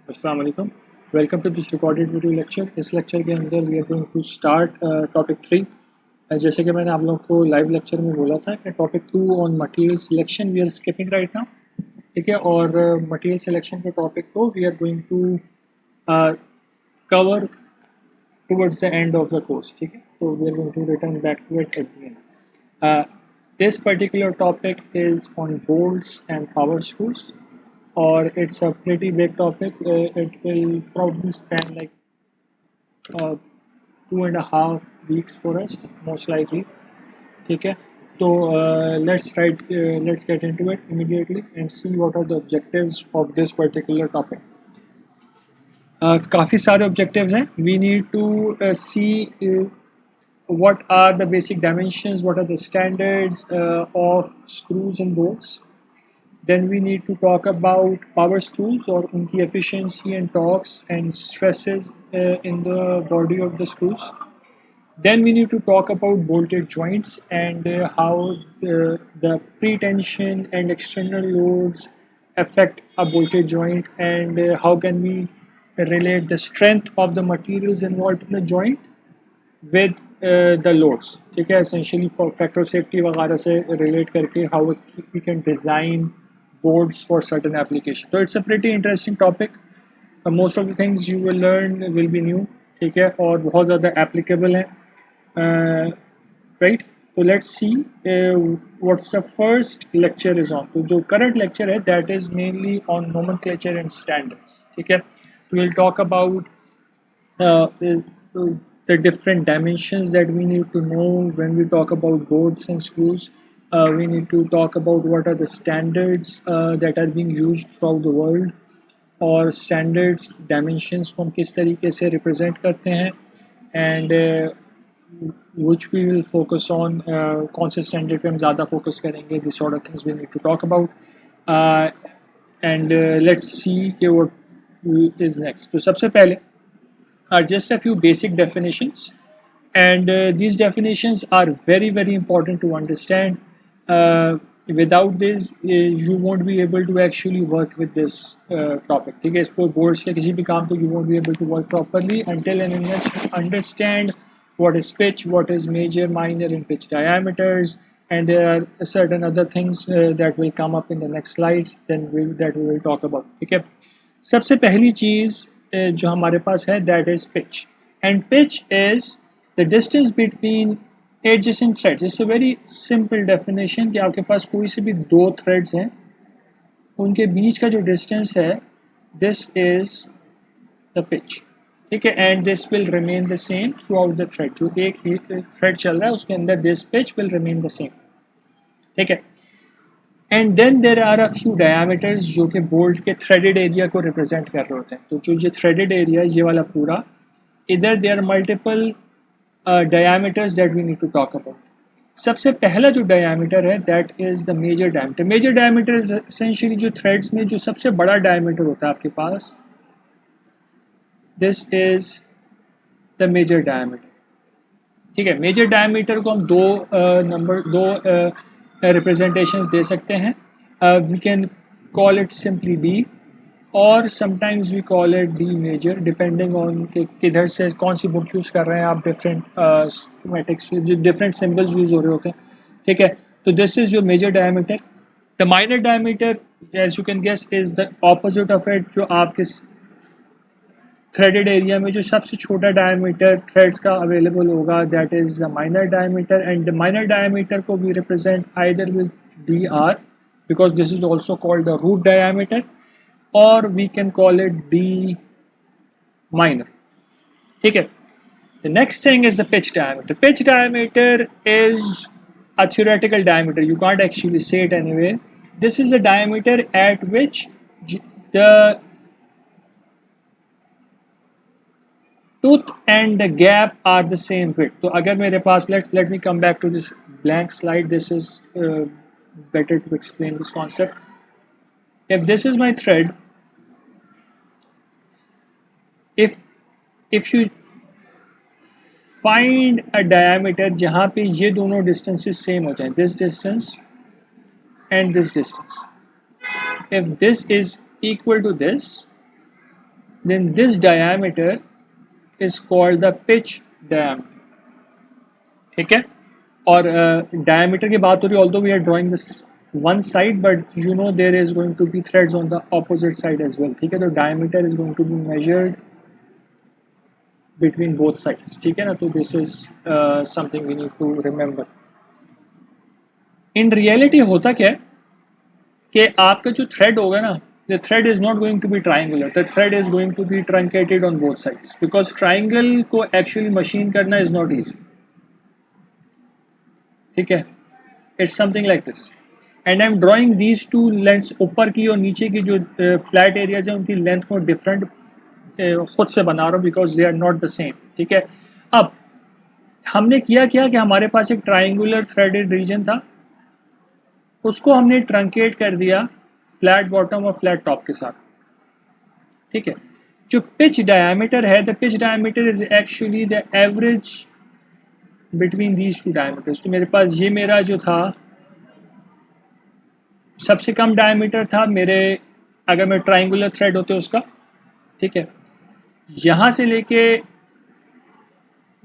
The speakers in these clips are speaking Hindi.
अस्सलाम वालेकुम। Welcome to this recorded video lecture. इस लेक्चर के अंदर we are going to start topic 3। जैसे कि मैंने आप लोगों को लाइव लेक्चर में बोला था कि topic 2 on material selection we are skipping right now, ठीक है। और मटेरियल सिलेक्शन के टॉपिक को we are going to cover towards the end of the course, ठीक है। तो we are going to return back to it at the end. This particular topic is on bolts and power screws, or it's a pretty big topic. It will probably span like 2.5 weeks for us, most likely. ठीक है, तो let's get into it immediately and see what are the objectives of this particular topic. काफ़ी सारे objectives हैं. We need to see what are the basic dimensions, what are the standards of screws and bolts. Then we need to talk about power screws or unki efficiency and torques and stresses in the body of the screws. Then we need to talk about bolted joints and how the pre-tension and external loads affect a bolted joint, and how can we relate the strength of the materials involved in the joint with the loads, ठीक है। essentially factor of safety वगैरह से relate करके how we can design boards for certain application. So it's a pretty interesting topic. Most of the things you will learn will be new, ठीक है, और बहुत ज़्यादा applicable हैं, right? So let's see what's the first lecture is on. तो जो current lecture है that is mainly on nomenclature and standards, ठीक है। We'll talk about the different dimensions that we need to know when we talk about bolts and screws. We need to talk about what are the standards that are being used throughout the world, और standards dimensions को हम किस तरीके से represent करते हैं, and which we will focus on, कौन से standard पे हम ज़्यादा focus करेंगे. This sort of things we need to talk about, and let's see what is next. तो सबसे पहले are just a few basic definitions, and these definitions are very important to understand. Without this you won't be able to actually work with this topic, ठीक है। इसको बोर्ड्स के किसी भी काम को you won't be able to work properly until and unless you understand what is pitch, what is major, minor and pitch diameters, and there are certain other things that will come up in the next slides that we will talk about, ठीक है। सबसे पहली चीज़ जो हमारे पास है that is pitch, and pitch is the distance between adjacent threads. It's a very simple definition कि आपके पास कोई से भी दो threads हैं, उनके बीच का जो distance है this is the pitch, ठीक है, and this will remain the same throughout the thread. जो एक ही thread चल रहा है उसके अंदर this pitch will remain the same, ठीक है। And then there are a few diameters जो कि बोल्ट के थ्रेडेड एरिया को रिप्रेजेंट कर रहे होते हैं। तो जो ये थ्रेडेड एरिया ये वाला पूरा, इधर there are multiple diameters that we need to talk about. सबसे पहला जो डायामीटर है that is the major diameter. Major diameter is essentially जो थ्रेड्स में जो सबसे बड़ा डायामीटर होता है आपके पास, this is the major diameter, ठीक है। मेजर डायमीटर को हम दो रिप्रेजेंटेशंस दे सकते हैं. We can call it simply D, और sometimes we call it D major, depending on कि किधर से कौन सी बुक चूज़ कर रहे हैं आप. Different metrics different symbols use हो रहे होते हैं, ठीक है. तो this is your major diameter. The minor diameter as you can guess is the opposite of it. जो आपके थ्रेडेड एरिया में जो सबसे छोटा डायमीटर थ्रेड्स का अवेलेबल होगा that is the minor diameter. And the minor diameter को we represent either with D R because this is also called the root diameter, और we can call it D minor, ठीक है. The next thing is the pitch diameter. Pitch diameter is a theoretical diameter. You can't actually say it anyway. This is the diameter at which the tooth and the gap are the same width. तो अगर मेरे पास let me come back to this blank slide. This is better to explain this concept. If this is my thread, if you find a diameter जहाँ पे ये दोनों distances same हो जाएं, this distance and this distance, if this is equal to this, then this diameter is called the pitch diameter. ठीक है, और diameter की बात हो रही है, although we are drawing this one side but you know there is going to be threads on the opposite side as well. ठीक है, तो diameter is going to be measured between both sides. ठीक है ना, तो this is something we need to remember. In reality होता क्या है कि आपका जो thread होगा ना, the thread is not going to be triangular, the thread is going to be truncated on both sides because triangle को actually machine करना is not easy. ठीक है, it's something like this and I'm drawing these two lengths, ऊपर की और नीचे की जो flat areas हैं उनकी length को different खुद से बना रहा हूँ because they are not the same. ठीक है, अब हमने किया क्या कि हमारे पास एक triangular threaded region था, उसको हमने ट्रंकेट कर दिया फ्लैट बॉटम और फ्लैट टॉप के साथ. ठीक है, जो पिच डायमीटर है, the pitch diameter is actually the average between these two diameters. तो मेरे पास ये मेरा जो था सबसे कम डायमीटर था मेरे, अगर मैं ट्राइंगुलर थ्रेड होते उसका. ठीक है, यहाँ से लेके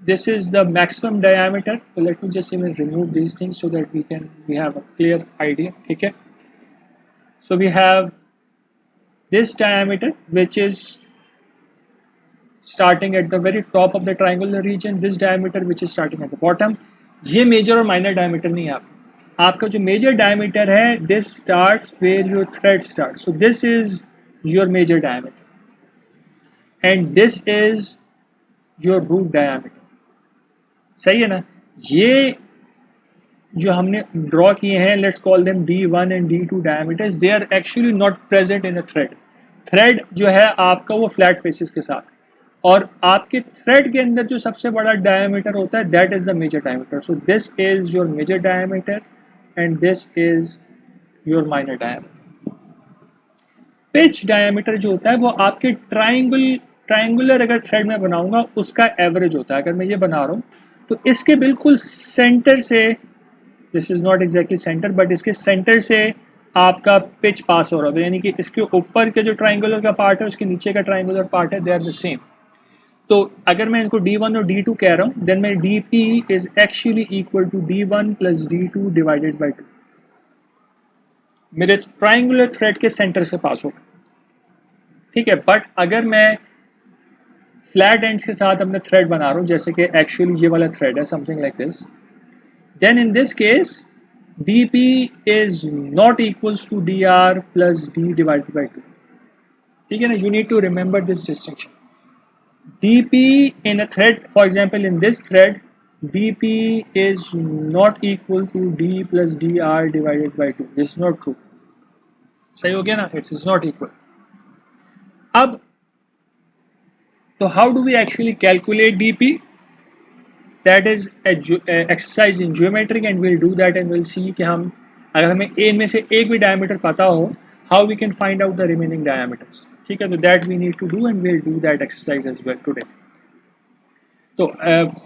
this is the maximum diameter. So let me just even remove these things so that we have a clear idea. Okay, so we have this diameter which is starting at the very top of the triangular region, this diameter which is starting at the bottom. ये major और minor diameter नहीं है आपका जो major diameter है, this starts where your thread starts. So this is your major diameter and this is your root diameter. सही है ना, ये जो हमने ड्रॉ किए हैं, let's call them D1 and D2 diameters, they are actually not present in a thread. Thread जो है आपका वो फ्लैट फेसेस के साथ, और आपके थ्रेड के अंदर जो सबसे बड़ा डायमीटर होता है that is the major diameter. So this is your major diameter and this is your minor diameter. Pitch diameter जो होता है वो आपके ट्राइंगुलर अगर थ्रेड में बनाऊंगा उसका एवरेज होता है. अगर मैं ये बना रहा हूँ तो इसके बिल्कुल सेंटर से, this is not exactly centre but इसके सेंटर से आपका पिच पास हो रहा है, यानी कि इसके ऊपर के जो ट्राइंगुलर का पार्ट है उसके नीचे का ट्राइंगुलर पार्ट है, दे आर द सेम. तो अगर मैं इसको D1 और D2 कह रहा हूँ देन मैं DP is actually equal to D1 plus D2 divided by 2. मेरे ट्राइंगुलर थ्रेड के सेंटर से पास होगा. ठीक है, बट अगर मैं फ्लैट एंड्स के साथ अपना थ्रेड बना रहा हूँ, जैसे कि एक्चुअली ये वाला थ्रेड है, something like this, then in this case dp is not equals to dr plus d divided by 2. ठीक है ना, you need to remember this distinction. dp in a thread, for example in this thread, dp is not equal to d plus dr divided by 2. This is not true. सही हो गया ना, it is not equal. अब तो how do we actually calculate dp? That is a exercise in geometry and we'll do that and we'll see कि हम अगर हमें a में से एक भी diameter पता हो, how we can find out the remaining diameters. ठीक है, तो that we need to do and we'll do that exercise as well today. तो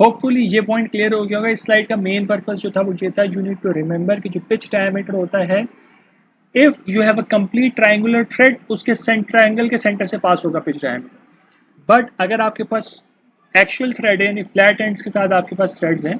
होपफुली ये पॉइंट क्लियर हो गया होगा. इस स्लाइड का मेन पर्पस जो था वो ये था, यू नीड टू रिमेंबर कि जो पिच डायमीटर होता है, if you have a complete triangular thread उसके ट्राइंगल के सेंटर से पास होगा पिच डायमीटर. बट अगर आपके पास एक्चुअल थ्रेड है, यानी फ्लैट एंड्स के साथ आपके पास थ्रेड्स हैं,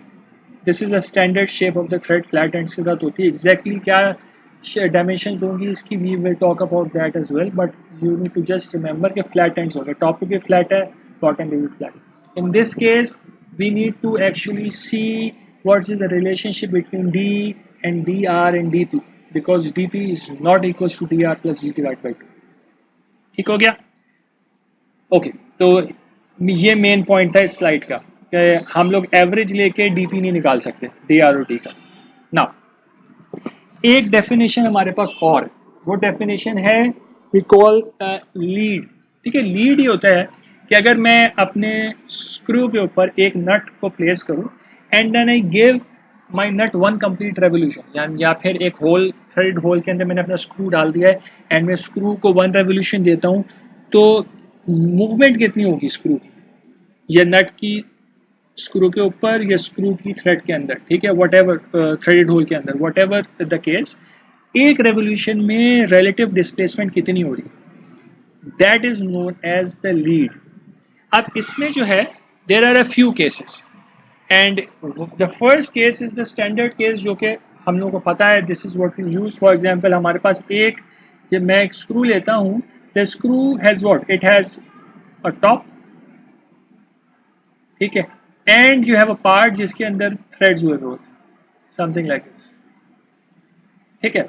this is the standard shape of the thread, flat ends के साथ होती है. एग्जैक्टली क्या डायमेंशंस होंगी इसकी we will talk about that as well, but you need to just remember कि फ्लैट एंड्स हो गए, टॉप पे भी फ्लैट है, बॉटम पे भी flat. In this case we need to actually see what is the relationship between d and dr and dp because dp is not equals to dr plus d divided by 2. ठीक हो गया, ओके. तो ये मेन पॉइंट था इस स्लाइड का कि हम लोग एवरेज लेके डीपी नहीं निकाल सकते डी आर ओ टी का. ना, एक डेफिनेशन हमारे पास और है, वो डेफिनेशन है वी कॉल लीड. ठीक है, लीड ये होता है कि अगर मैं अपने स्क्रू के ऊपर एक नट को प्लेस करूं and then I give my nut one complete revolution, या फिर एक होल थ्रेड होल के अंदर मैंने अपना स्क्रू डाल दिया है एंड मैं स्क्रू को 1 रेवोल्यूशन देता हूँ, तो मूवमेंट कितनी होगी स्क्रू की, या नट की स्क्रू के ऊपर या स्क्रू की थ्रेड के अंदर. ठीक है, वट एवर थ्रेडेड होल के अंदर, वट एवर द केस, एक रेवोल्यूशन में रिलेटिव डिस्प्लेसमेंट कितनी हो रही है. That is known as the lead. अब इसमें जो है there are a few cases, and the first case is the standard case जो कि हम लोगों को पता है. This is what we use. For example हमारे पास एक, जब मैं एक स्क्रू लेता हूँ, the screw has what, it has a top, ठीक है, and you have a part जिसके अंदर थ्रेड्स हुए होते हैं, समथिंग लाइक दिस, ठीक है.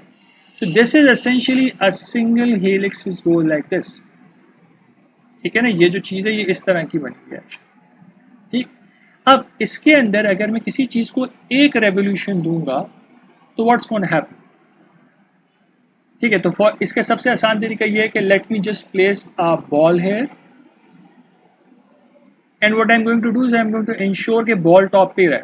सो this is essentially a single helix which goes like this, ठीक है ना. ये जो चीज़ है ये इस तरह की बनी है, ठीक. अब इसके अंदर अगर मैं किसी चीज़ को एक रेवोल्यूशन दूंगा तो व्हाट्स गोना हैपन, ठीक है. तो फॉर इसका सबसे आसान तरीका ये है कि let me just place a ball here, and what I am going to do is I am going to ensure कि बॉल टॉप पे रहे.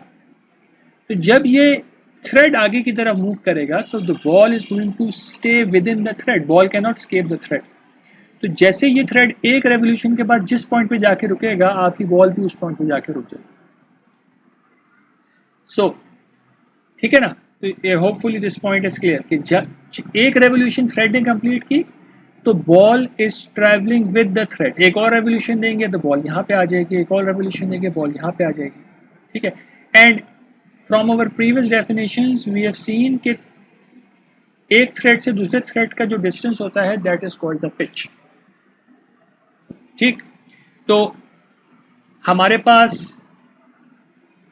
तो जब ये थ्रेड आगे की तरफ मूव करेगा तो the ball is going to stay within the thread, ball can not escape the thread. तो जैसे ये थ्रेड एक रेवोल्यूशन के बाद जिस पॉइंट पे जाके रुकेगा, आपकी बॉल भी उस पॉइंट पे जाके रुक जाएगी. सो ठीक है ना. तो hopefully this point is clear कि जब एक रेवोल्यूशन थ्रेड ने कंप्लीट की तो ball is travelling with the thread. एक और रेवोल्यूशन देंगे तो बॉल यहाँ पे आ जाएगी, एक और रेवोल्यूशन देंगे बॉल यहाँ पे आ जाएगी, ठीक है. And from our previous definitions we have seen कि एक थ्रेड से दूसरे थ्रेड का जो डिस्टेंस होता है that is called the pitch, ठीक. तो हमारे पास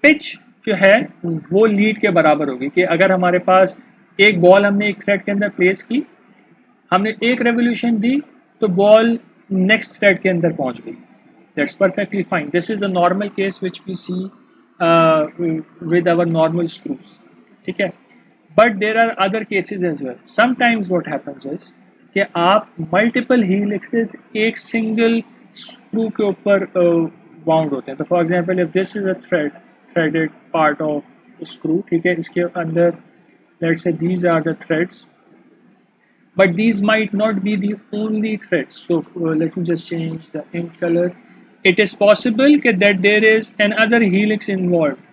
पिच जो है वो लीड के बराबर होगी कि अगर हमारे पास एक बॉल हमने एक थ्रेड के अंदर प्लेस की, हमने एक रेवोल्यूशन दी तो बॉल नेक्स्ट थ्रेड के अंदर पहुंच गई. That's perfectly fine. This is the normal case which we see with our normal screws, ठीक है. But there are other cases as well. Sometimes what happens is कि आप मल्टीपल हीलिक्सेस एक सिंगल स्क्रू के ऊपर बाउंड होते हैं. तो for example if this is a threaded part of screw, ठीक है, इसके अंदर let's say these are the threads, but these might not be the only threads. So let me just change the ink color. It is possible that there is another helix involved,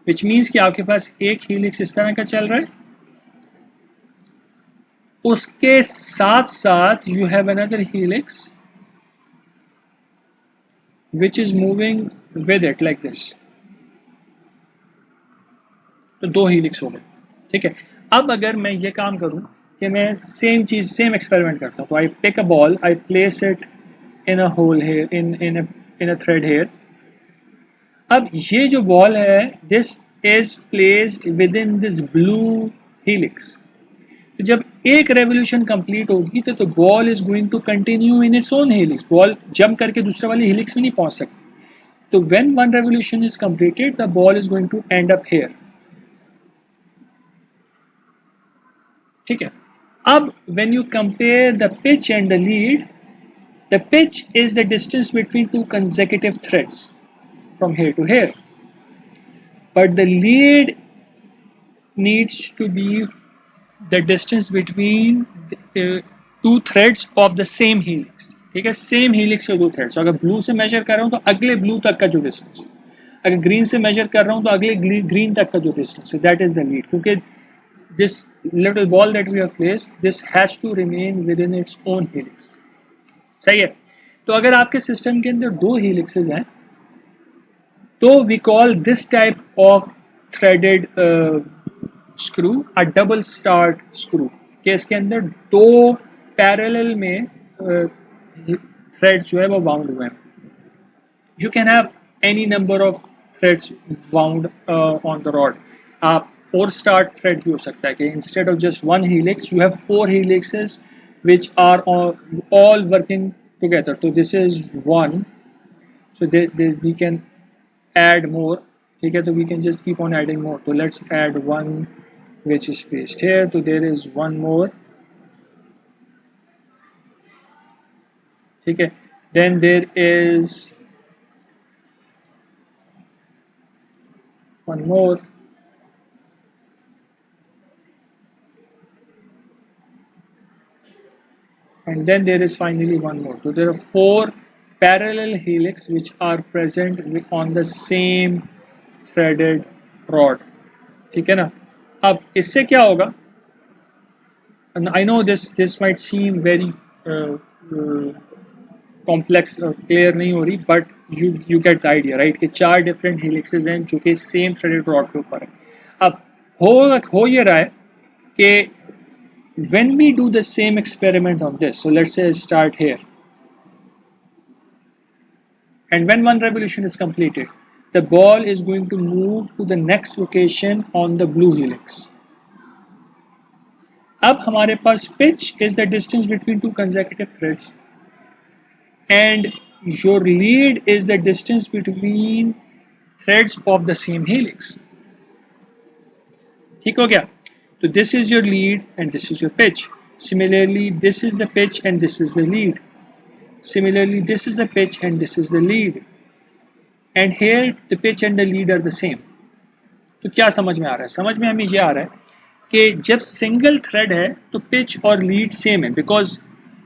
which means कि आपके पास एक helix इस तरह का चल रहा है, उसके साथ साथ you have another helix which is moving with it like this. तो दो helix हो गए, ठीक है. अब अगर मैं ये काम करूं कि मैं सेम चीज सेम एक्सपेरिमेंट करता हूं, तो I pick a ball, I place it in a hole here, in a thread here. अब ये जो बॉल है this is placed within this blue helix. तो जब एक रेवोल्यूशन कंप्लीट होगी तो ball is going to continue in its own helix. Ball jump करके दूसरे वाले हीलिक्स में नहीं पहुंच सकती. तो when one revolution is completed the ball is going to and up here, ठीक है. अब when you compare the pitch and the lead, the pitch is the distance between two consecutive threads from here to here, but the lead needs to be the distance between two threads of the same helix, ठीक है. सेम helix के दो थ्रेड्स. अगर ब्लू से मेजर कर रहा हूँ तो अगले ब्लू तक का जो डिस्टेंस, अगर ग्रीन से मेजर कर रहा हूँ तो अगले ग्रीन तक का जो डिस्टेंस है दैट इज द लीड. क्योंकि this little ball that we have placed, this has to remain within its own helix, सही है. तो अगर आपके सिस्टम के अंदर दो हेलिक्सेस हैं तो we call this type of threaded screw a double start screw, कि इसके अंदर दो पैरेलल में थ्रेड्स जो है वो बाउंड हुए हैं. You can have any number of threads bound on the rod. आप फोर स्टार्ट थ्रेड भी हो सकता है कि instead of just one helix you have four helixes which are all working together. So this is one. So we can add more. ठीक है, तो we can just keep on adding more. So let's add one which is placed here. So there is one more. ठीक है. Then there is one more. And then there is finally one more. So there are four parallel helix which are present on the same threaded rod, ठीक है ना. अब इससे क्या होगा and I know this might seem very complex clear नहीं हो रही, but you get the idea right, कि 4 डिफरेंट हेलिक्सेस हैं जो कि सेम थ्रेडेड रॉड के ऊपर है. अब हो ये रहा है कि when we do the same experiment on this, so let's say I start here, and when one revolution is completed, the ball is going to move to the next location on the blue helix. अब हमारे पास pitch is the distance between two consecutive threads, and your lead is the distance between threads of the same helix. ठीक हो गया? So this is your lead and this is your pitch. Similarly, this is the pitch and this is the lead. Similarly, this is the pitch and this is the lead. And here the pitch and the lead are the same. तो क्या समझ में आ रहा है? समझ में हमें ये आ रहा है कि जब सिंगल थ्रेड है तो पिच और लीड सेम है, बिकॉज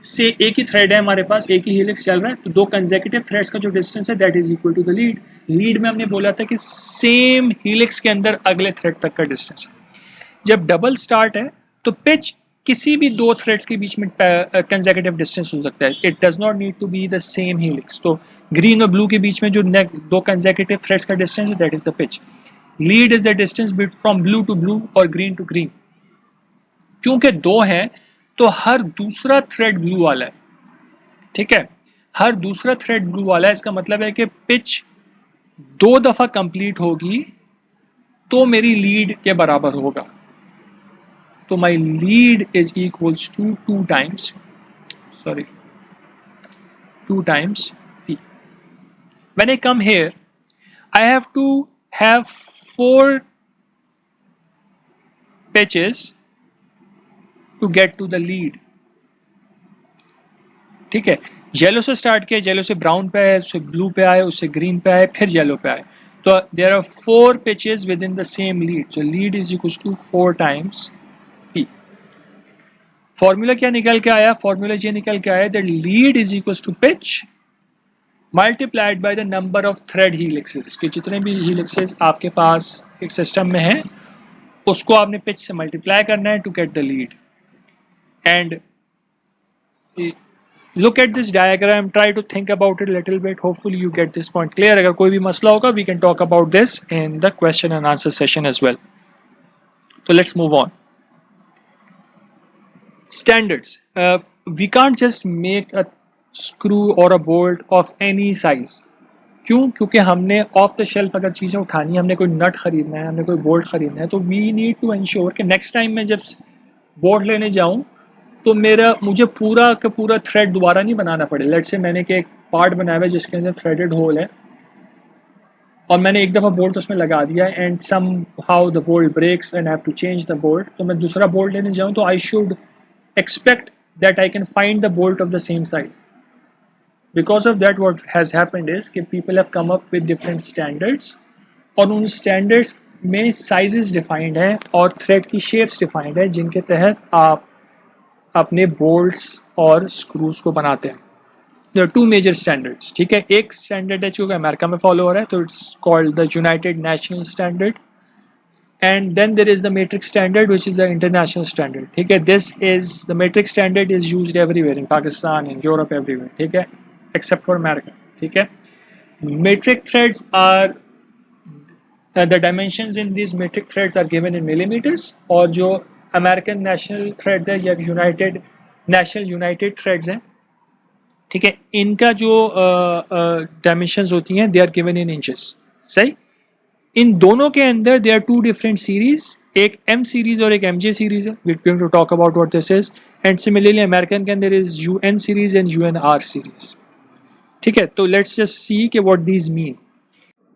से एक ही थ्रेड है हमारे पास, एक ही हेलिक्स चल रहा है, तो 2 कंसेक्यूटिव थ्रेड्स का जो डिस्टेंस है that is equal to the lead. Lead में हमने बोला था कि सेम हेलिक्स के अंदर अगले थ्रेड तक का डिस्टेंस है. जब डबल स्टार्ट है तो पिच किसी भी 2 थ्रेड्स के बीच में कंसेक्यूटिव डिस्टेंस हो सकता है. It does not need to be the same helix. तो ग्रीन और ब्लू के बीच में जो 2 कंसेक्यूटिव थ्रेड्स का डिस्टेंस है that is the pitch. Lead is the distance from blue to blue और ग्रीन टू ग्रीन. क्योंकि 2 हैं तो हर दूसरा थ्रेड ब्लू वाला है. ठीक है, हर दूसरा थ्रेड ब्लू वाला है. इसका मतलब है कि पिच 2 दफा कंप्लीट होगी तो मेरी लीड के बराबर होगा. तो my lead is equals to 2 times P. When I come here, I have to have 4 pitches to get to the lead. ठीक है, येलो से स्टार्ट किया, येलो से ब्राउन पे आए, उससे ब्लू पे आए, उससे ग्रीन पे आए, फिर येलो पे आए. तो there are 4 pitches within the same lead. So lead is equals to 4 times P. Formula क्या निकल के आया? फॉर्मूला ये निकल के आया that lead is equals to pitch multiplied by the number of thread helixes. कि जितने भी हीलिक्सेस आपके पास एक सिस्टम में हैं उसको आपने पिच से मल्टीप्लाई करना है to get the lead. And look at this diagram, try to think about it a little bit. Hopefully you get this point clear. अगर कोई भी मसला होगा we can talk about this in the question and answer session as well. So let's move on. Standards. We can't just make a screw or a bolt of any size. क्यों? क्योंकि हमने ऑफ द शेल्फ अगर चीज़ें उठानी है, हमने कोई नट खरीदना है, हमने कोई बोल्ट खरीदना है, तो वी नीड टू इंश्योर कि नेक्स्ट टाइम मैं जब बोल्ट लेने जाऊँ तो मुझे पूरा का पूरा थ्रेड दोबारा नहीं बनाना पड़े. लेट से मैंने एक पार्ट बनाया हुआ है जिसके अंदर थ्रेडेड होल है और मैंने एक दफ़ा बोल्ट उसमें लगा दिया है and somehow the bolt breaks and have to change the bolt. तो मैं दूसरा बोल्ट लेने जाऊँ तो I should expect that I can find the bolt of the same size. Because of that, what has happened is कि people have come up with different standards और उन standards में sizes defined हैं और thread की shapes defined है जिनके तहत आप अपने bolts और screws को बनाते हैं. There are 2 major standards. ठीक है, एक standard है जो अमेरिका में follow हो रहा है तो it's called the United National Standard. And then there is the metric standard which is the international standard. ठीक है, this is the metric standard is used everywhere in Pakistan, in Europe, everywhere. ठीक है, except for America. ठीक है, metric threads are the dimensions in these metric threads are given in millimeters. और जो American national threads है या United threads हैं, ठीक है, इनका जो dimensions होती हैं they are given in inches. सही. इन दोनों के अंदर देयर आर 2 डिफरेंट सीरीज, एक M सीरीज और एक MJ सीरीज है. We are going to talk about what this is. And similarly American के अंदर is UN series and UNR series. ठीक है, तो लेट्स जस्ट सी कि what these mean.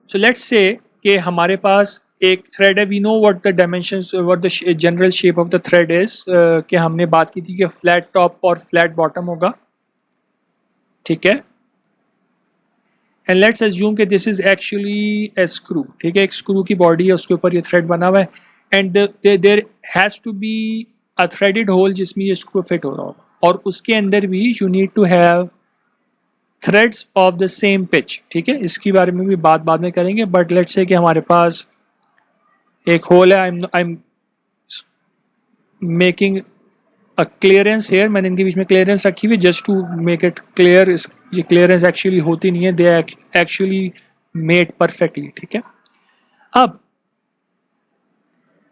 So let's say कि हमारे पास एक थ्रेड है. We know what the dimensions, what the general shape of the thread is. कि हमने बात की थी कि फ्लैट टॉप और फ्लैट बॉटम होगा. ठीक है, एंड लेट्स अज्यूम कि this is actually A screw. ठीक है, एक स्क्रू की बॉडी है, उसके ऊपर ये थ्रेड बना हुआ है and there has to be a threaded hole जिसमें ये स्क्रू फिट हो रहा होगा और उसके अंदर भी you need to have threads of the same pitch. ठीक है, इसके बारे में भी बात बाद में करेंगे. बट लेट्स से कि हमारे पास एक होल है. I am making clearance here, मैंने इनके बीच में क्लियरेंस रखी हुई just to make it clear. ये क्लियरेंस एक्चुअली होती नहीं है, दे एक्चुअली मेड परफेक्टली, ठीक है। अब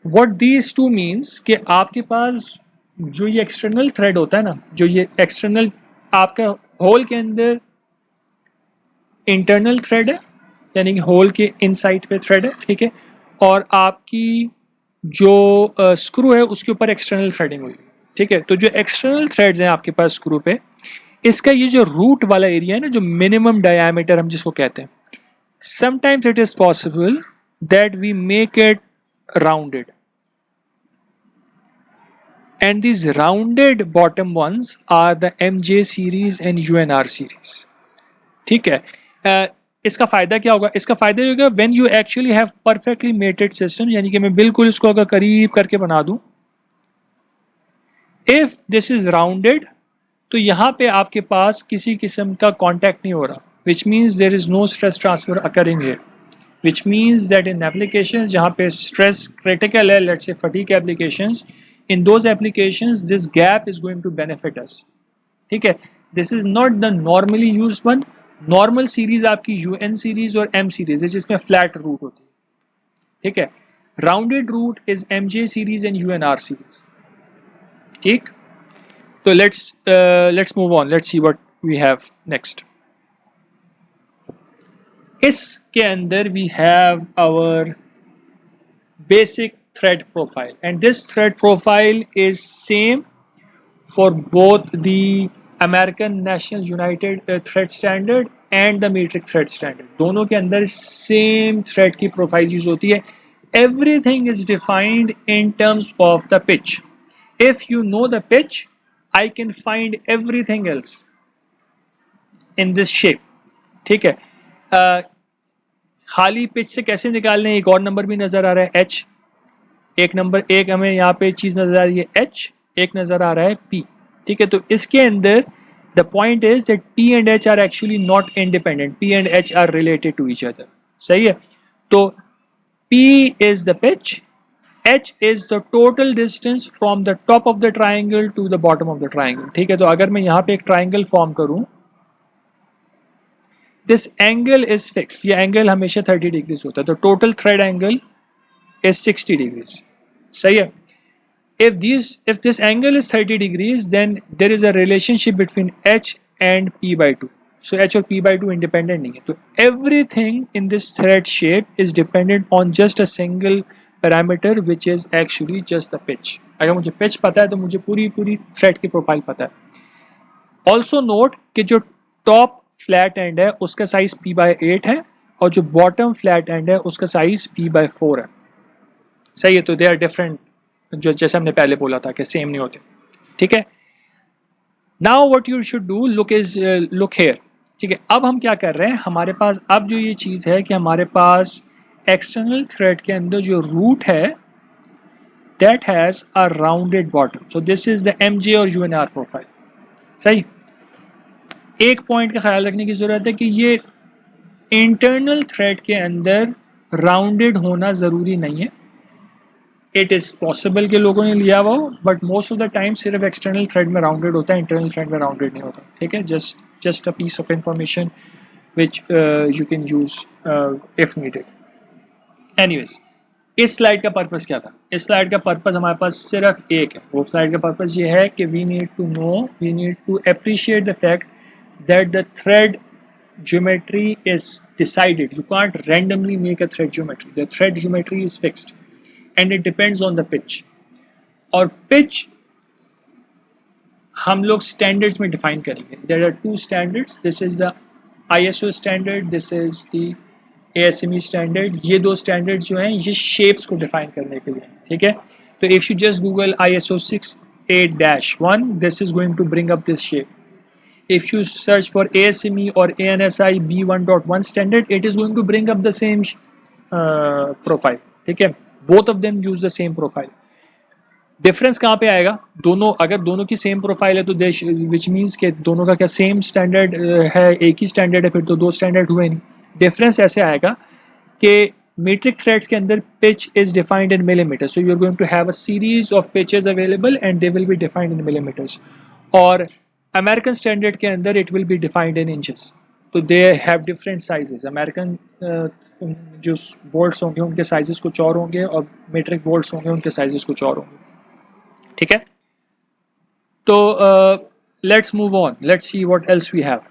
व्हाट दीज टू मीन्स कि आपके पास जो ये एक्सटर्नल थ्रेड होता है ना, जो ये एक्सटर्नल आपका होल के अंदर इंटरनल थ्रेड है, यानी कि होल के इनसाइड पे थ्रेड है, ठीक है, और आपकी जो स्क्रू है उसके ऊपर एक्सटर्नल थ्रेडिंग हुई, ठीक है। तो जो एक्सटर्नल थ्रेड्स हैं आपके पास स्क्रू पे, इसका ये जो रूट वाला एरिया है ना, जो मिनिमम डायमीटर हम जिसको कहते हैं, sometimes it is possible that we make it rounded, and these rounded bottom ones are the MJ series and UNR series, ठीक है। इसका फायदा क्या होगा? इसका फायदा होगा when you actually have perfectly mated system, यानी कि मैं बिल्कुल इसको अगर करीब करके बना दूं, इफ दिस इज राउंडेड, तो यहाँ पे आपके पास किसी किस्म का कॉन्टैक्ट नहीं हो रहा, which means there is no stress transfer occurring here, which means that in applications जहाँ पे stress critical है, let's say fatigue applications, in those applications this gap is going to benefit us, ठीक है। this is not the normally used one, normal series आपकी UN series और M series है जिसमें flat root होती है, ठीक है। rounded root is MJ series and UNR series, ठीक। तो let's move on, let's see what we have next. इसके अंदर we have our basic thread profile, and this thread profile is same for both the American national united thread standard and the metric thread standard, दोनों के अंदर सेम थ्रेड की प्रोफाइल यूज होती है। Everything is defined in terms of the pitch. If you know the pitch, I can find everything else in this shape, ठीक है। खाली पिच से कैसे निकालने, एक और नंबर भी नजर आ रहा है एच, एक नंबर, एक हमें यहाँ पे चीज नजर आ रही है एच, एक नजर आ रहा है पी, ठीक है। तो इसके अंदर the point is that P and H are actually not independent, P and H are related to each other, सही है। तो P is the pitch, H is the total distance from the top of the triangle to the bottom of the triangle, ठीक है। तो अगर मैं यहाँ पे एक ट्राइंगल फॉर्म करूं, दिस एंगल इज फिक्स्ड, ये एंगल हमेशा 30 डिग्रीज होता है, तो total thread angle is 60 degrees, सही है। if this angle is 30 degrees, then there is a relationship between h and p by 2, so h और p by 2 independent नहीं है। तो everything in this thread shape is dependent on just a single parameter which is actually just the pitch। अगर मुझे pitch पता है तो मुझे पूरी thread की प्रोफाइल पता है। also note कि जो top flat end है उसका साइज p by 8 है, और जो bottom flat end है उसका साइज p by 4 है, सही है। तो दे आर डिफरेंट, जो जैसे हमने पहले बोला था कि सेम नहीं होते, ठीक है। Now what you should do, look here, ठीक है। अब हम क्या कर रहे हैं, हमारे पास अब जो ये चीज़ है कि हमारे पास एक्सटर्नल थ्रेड के अंदर जो रूट है that has a rounded bottom, so this is the MJ और UNR प्रोफाइल, सही। एक पॉइंट का ख्याल रखने की ज़रूरत है कि ये इंटरनल थ्रेड के अंदर राउंडेड होना ज़रूरी नहीं है। इट इज़ पॉसिबल के लोगों ने लिया हुआ हो, but most of the time सिर्फ एक्सटर्नल थ्रेड में राउंडेड होता है, इंटरनल थ्रेड में राउंडेड नहीं होता, ठीक है। Just a piece of information which you can use if needed. Anyways, इस स्लाइड का पर्पस क्या था? इस स्लाइड का पर्पस हमारे पास सिर्फ एक है। वो स्लाइड का पर्पस ये है कि we need to appreciate the fact that the thread geometry is decided. You can't randomly make a thread geometry. The thread geometry is fixed and it depends on the pitch. और pitch हम लोग standards में define करेंगे. There are two standards. This is the ISO standard. This is the ASME standard. ये दो standards जो हैं ये shapes को define करने के लिए, ठीक है। तो if you just Google ISO 68-1, this is going to bring up this shape. If you search for ASME or ANSI B1.1 standard, it is going to bring up the same profile, ठीक है। Both of them use the same profile. Difference कहाँ पे आएगा? दोनों, अगर दोनों की सेम प्रोफाइल है तो विच मीन्स के दोनों का क्या सेम स्टैंडर्ड है, एक ही स्टैंडर्ड है, फिर तो दो स्टैंडर्ड हुए नहीं। डिफरेंस ऐसे आएगा कि मीट्रिक थ्रेड्स के अंदर pitch is defined in millimetre, so you are going to have a series of pitches available and they will be defined in millimetres. और अमेरिकन स्टैंडर्ड के अंदर it will be defined in inches. तो they have different sizes. American जो बोल्ट्स होंगे उनके साइजेस कुछ और होंगे और मीट्रिक बोल्ट्स होंगे उनके साइजेस कुछ और होंगे. ठीक है, तो let's move on. Let's see what else we have.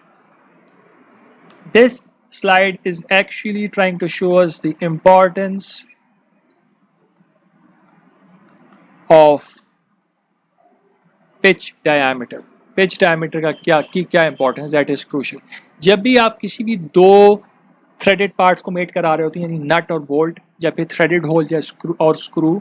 This slide is actually trying to show us the importance of pitch diameter. Pitch diameter का क्या importance, that is crucial. जब भी आप किसी भी दो threaded parts को मेट करा रहे होते हैं, यानी नट और बोल्ट या फिर threaded hole या screw,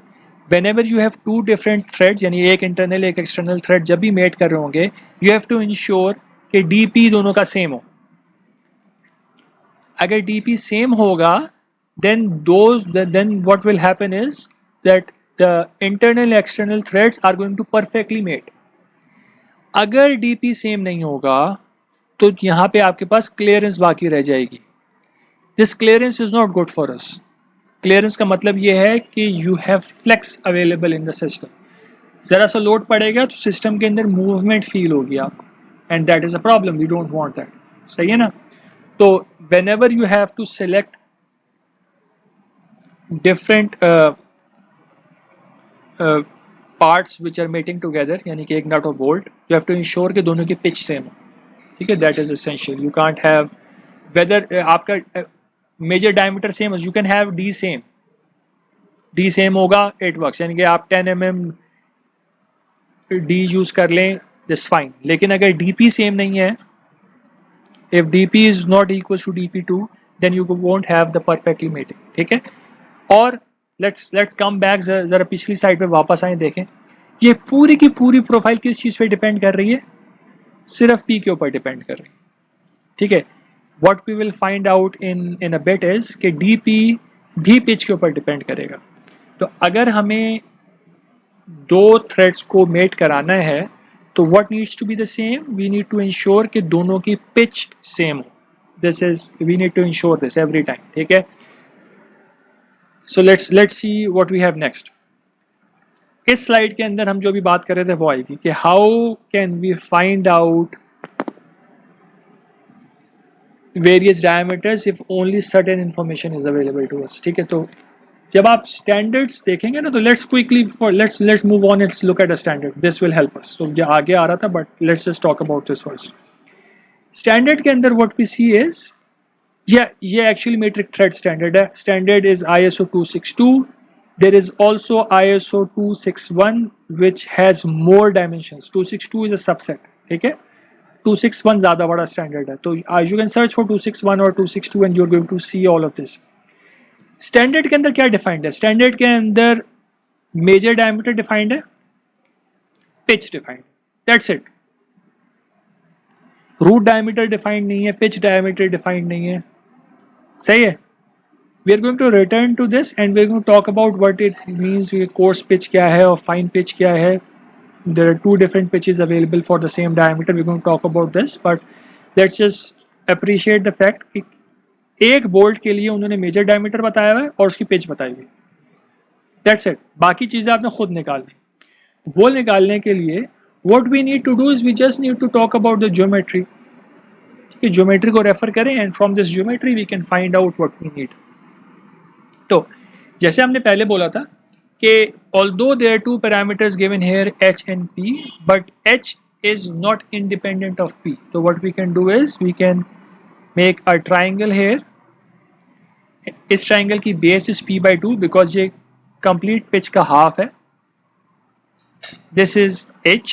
whenever you have two different threads, यानी एक internal एक external thread जब भी मेट कर रहे होंगे, you have to ensure कि DP दोनों का सेम हो. अगर DP सेम होगा then what will happen is that the internal external threads are going to perfectly mate. अगर DP सेम नहीं होगा तो यहाँ पे आपके पास क्लियरेंस बाकी रह जाएगी. This clearance is not good for us. Clearance का मतलब ये है कि you have flex available in the system. ज़रा सा लोड पड़ेगा तो सिस्टम के अंदर मूवमेंट फील होगी आपको, and that is a problem. We don't want that. सही है ना. तो whenever you have to select different parts which are mating together, यानी कि एक नट और bolt, you have to ensure कि दोनों की पिच सेम हो. ठीक है, that is essential. You can't have whether आपका major diameter same, you can have D same होगा, इट वर्क्स. यानी कि आप 10 mm डी यूज कर लें, दिस फाइन. लेकिन अगर डीपी सेम नहीं है, if DP is not equal to DP2, then you won't have the perfectly mating. ठीक है. और लेट्स कम बैक, जरा पिछली साइड पे वापस आए, देखें ये पूरी की पूरी प्रोफाइल किस चीज़ पे डिपेंड कर रही है, सिर्फ पी के ऊपर डिपेंड कर रही है. ठीक है. What we will find out in a bit is कि डीपी भी पिच के ऊपर डिपेंड करेगा. तो अगर हमें दो थ्रेड्स को मेट कराना है तो what needs to be the same, we need to ensure कि दोनों की पिच सेम हो. This is, we need to ensure this every time. ठीक है. So let's see what we have next. इस स्लाइड के अंदर हम जो भी बात कर रहे थे वो आएगी कि how can we find out various diameters if only certain information is available to us. ठीक है. तो जब आप स्टैंडर्ड्स देखेंगे ना, तो let's quickly let's move on, let's look at a standard. This will help us. तो ये आगे आ रहा था, but let's just talk about this first. Standard के अंदर व्हाट वी सी इज, ये एक्चुअली मेट्रिक थ्रेड स्टैंडर्ड है. Standard is ISO 262. There is also ISO 261 which has more dimensions. 262 is a subset. ठीक है. 261 ज़्यादा बड़ा स्टैंडर्ड है. तो you can search for 261 और 262 and you're going to see all of this. Standard के अंदर क्या डिफाइंड है? स्टैंडर्ड के अंदर मेजर डायमीटर डिफाइंड है, pitch defined, that's it. Root diameter defined नहीं है, पिच डायमीटर डिफाइंड नहीं है. सही है. We are going to return to this and we are going to talk about what it means, coarse pitch क्या है और फाइन पिच क्या है. There are two different pitches available for the same diameter. We are going to talk about this, but let's just appreciate the fact कि एक बोल्ट के लिए उन्होंने मेजर डायमीटर बताया हुआ है और उसकी पिच बताई हुई. That's it. बाकी चीज़ें आपने खुद निकालनी. वो निकालने के लिए what we need to do is we just need to talk about the geometry. ठीक है. ज्योमेट्री को रेफर करें and from this geometry we can find out what we need. तो जैसे हमने पहले बोला था कि although there are two parameters given here H and P, but H is not independent of P. तो what we can do is we can make a triangle here. इस ट्राइंगल की बेस इज P/2 बिकॉज ये कंप्लीट पिच का हाफ है. This is H.